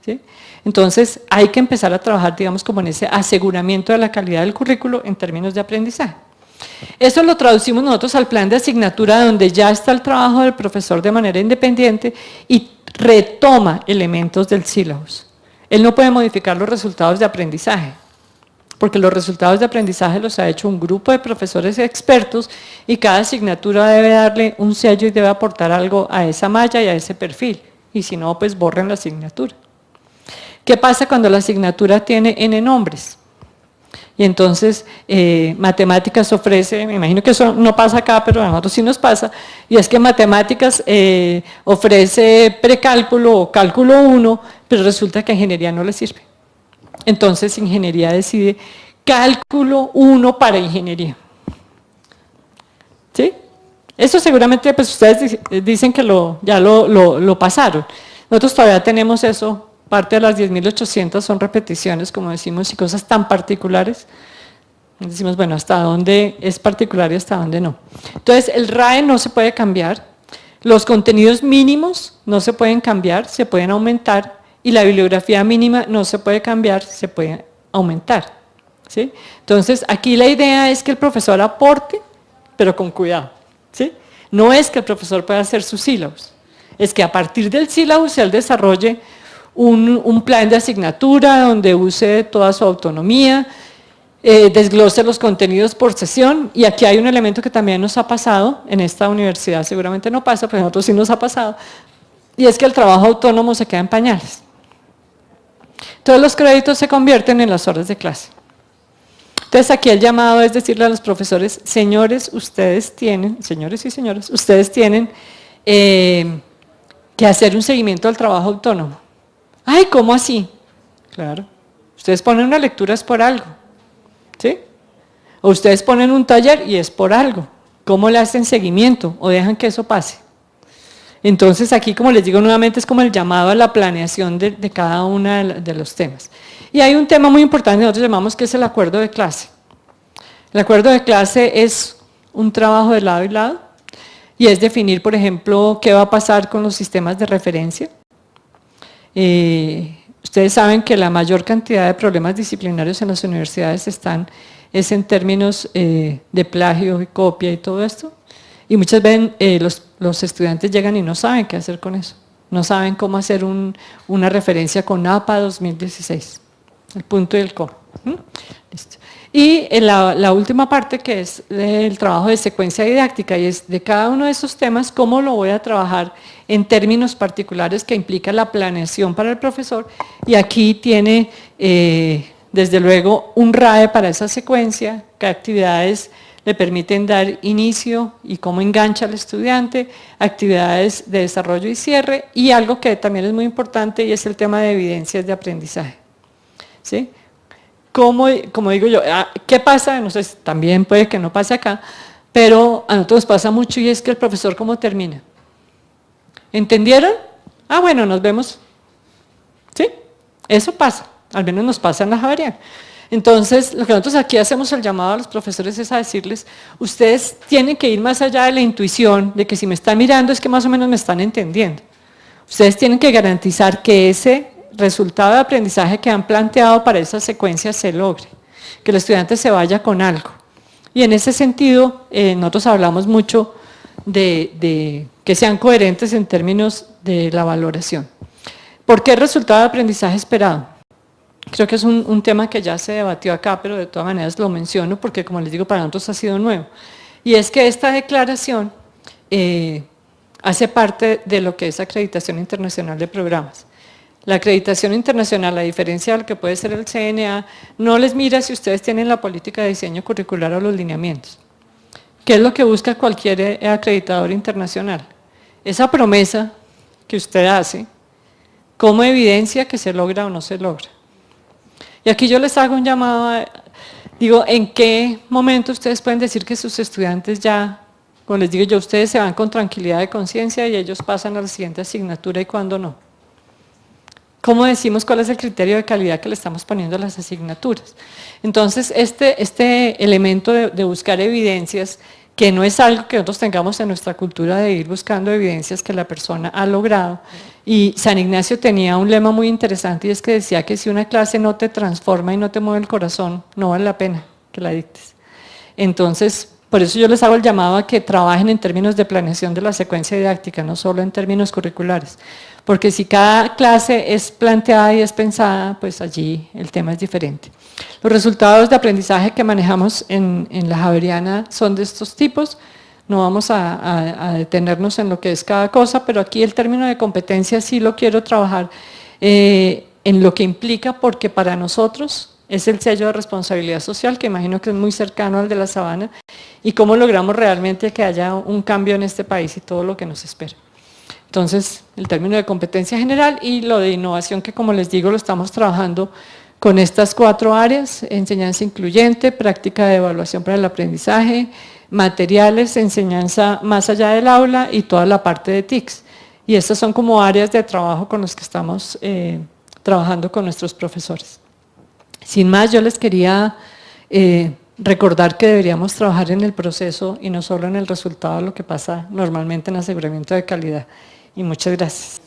Speaker 2: ¿Sí? Entonces hay que empezar a trabajar, digamos, como en ese aseguramiento de la calidad del currículo en términos de aprendizaje. Eso lo traducimos nosotros al plan de asignatura donde ya está el trabajo del profesor de manera independiente y retoma elementos del sílabus. Él no puede modificar los resultados de aprendizaje, porque los resultados de aprendizaje los ha hecho un grupo de profesores expertos y cada asignatura debe darle un sello y debe aportar algo a esa malla y a ese perfil, y si no, pues borren la asignatura. ¿Qué pasa cuando la asignatura tiene N nombres? Y entonces matemáticas ofrece, me imagino que eso no pasa acá, pero a nosotros sí nos pasa, y es que matemáticas ofrece precálculo o cálculo 1, pero resulta que a ingeniería no le sirve. Entonces ingeniería decide cálculo 1 para ingeniería. ¿Sí? Esto seguramente pues ustedes dicen que ya lo pasaron. Nosotros todavía tenemos eso, parte de las 10.800 son repeticiones, como decimos, y cosas tan particulares. Decimos, bueno, hasta dónde es particular y hasta dónde no. Entonces, el RAE no se puede cambiar, los contenidos mínimos no se pueden cambiar, se pueden aumentar, y la bibliografía mínima no se puede cambiar, se puede aumentar. ¿Sí? Entonces, aquí la idea es que el profesor aporte, pero con cuidado. ¿Sí? No es que el profesor pueda hacer sus sílabos, es que a partir del sílabus él desarrolle un plan de asignatura donde use toda su autonomía, desglose los contenidos por sesión, y aquí hay un elemento que también nos ha pasado, en esta universidad seguramente no pasa, pero en nosotros sí nos ha pasado, y es que el trabajo autónomo se queda en pañales. Todos los créditos se convierten en las horas de clase. Entonces aquí el llamado es decirle a los profesores, señores, ustedes tienen, señores y señoras, ustedes tienen que hacer un seguimiento del trabajo autónomo. Ay, ¿cómo así? Claro, ustedes ponen una lectura es por algo, ¿sí? O ustedes ponen un taller y es por algo. ¿Cómo le hacen seguimiento o dejan que eso pase? Entonces aquí, como les digo nuevamente, es como el llamado a la planeación de cada uno de los temas. Y hay un tema muy importante que nosotros llamamos que es el acuerdo de clase. El acuerdo de clase es un trabajo de lado y lado, y es definir, por ejemplo, qué va a pasar con los sistemas de referencia. Ustedes saben que la mayor cantidad de problemas disciplinarios en las universidades es en términos de plagio y copia y todo esto. Y muchas veces los estudiantes llegan y no saben qué hacer con eso. No saben cómo hacer una referencia con APA 2016. El punto y el coma. Listo. Y la última parte, que es el trabajo de secuencia didáctica, y es de cada uno de esos temas, cómo lo voy a trabajar en términos particulares que implica la planeación para el profesor, y aquí tiene desde luego un RAE para esa secuencia, qué actividades le permiten dar inicio y cómo engancha al estudiante, actividades de desarrollo y cierre, y algo que también es muy importante, y es el tema de evidencias de aprendizaje. ¿Sí? Como digo yo, ¿qué pasa? No sé, también puede que no pase acá, pero a nosotros pasa mucho, y es que el profesor, ¿cómo termina? ¿Entendieron? Ah, bueno, nos vemos. ¿Sí? Eso pasa, al menos nos pasa en la Javeriana. Entonces, lo que nosotros aquí hacemos el llamado a los profesores es a decirles, ustedes tienen que ir más allá de la intuición, de que si me están mirando es que más o menos me están entendiendo. Ustedes tienen que garantizar que ese resultado de aprendizaje que han planteado para esa secuencia se logre, que el estudiante se vaya con algo. Y en ese sentido, nosotros hablamos mucho de que sean coherentes en términos de la valoración. ¿Por qué el resultado de aprendizaje esperado? Creo que es un tema que ya se debatió acá, pero de todas maneras lo menciono porque, como les digo, para nosotros ha sido nuevo. Y es que esta declaración hace parte de lo que es acreditación internacional de programas. La acreditación internacional, a diferencia de lo que puede ser el CNA, no les mira si ustedes tienen la política de diseño curricular o los lineamientos. ¿Qué es lo que busca cualquier acreditador internacional? Esa promesa que usted hace, ¿cómo evidencia que se logra o no se logra? Y aquí yo les hago un llamado, digo, ¿en qué momento ustedes pueden decir que sus estudiantes ya, como les digo yo, ustedes se van con tranquilidad de conciencia y ellos pasan a la siguiente asignatura y cuándo no? ¿Cómo decimos cuál es el criterio de calidad que le estamos poniendo a las asignaturas? Entonces, este elemento de buscar evidencias, que no es algo que nosotros tengamos en nuestra cultura de ir buscando evidencias que la persona ha logrado. Y San Ignacio tenía un lema muy interesante, y es que decía que si una clase no te transforma y no te mueve el corazón, no vale la pena que la dictes. Entonces, por eso yo les hago el llamado a que trabajen en términos de planeación de la secuencia didáctica, no solo en términos curriculares. Porque si cada clase es planteada y es pensada, pues allí el tema es diferente. Los resultados de aprendizaje que manejamos en la Javeriana son de estos tipos. No vamos a detenernos en lo que es cada cosa, pero aquí el término de competencia sí lo quiero trabajar en lo que implica, porque para nosotros es el sello de responsabilidad social, que imagino que es muy cercano al de la Sabana, y cómo logramos realmente que haya un cambio en este país y todo lo que nos espera. Entonces, el término de competencia general y lo de innovación, que como les digo, lo estamos trabajando con estas 4 áreas: enseñanza incluyente, práctica de evaluación para el aprendizaje, materiales de enseñanza más allá del aula y toda la parte de TICs. Y estas son como áreas de trabajo con las que estamos trabajando con nuestros profesores. Sin más, yo les quería recordar que deberíamos trabajar en el proceso y no solo en el resultado, lo que pasa normalmente en aseguramiento de calidad. Y muchas gracias.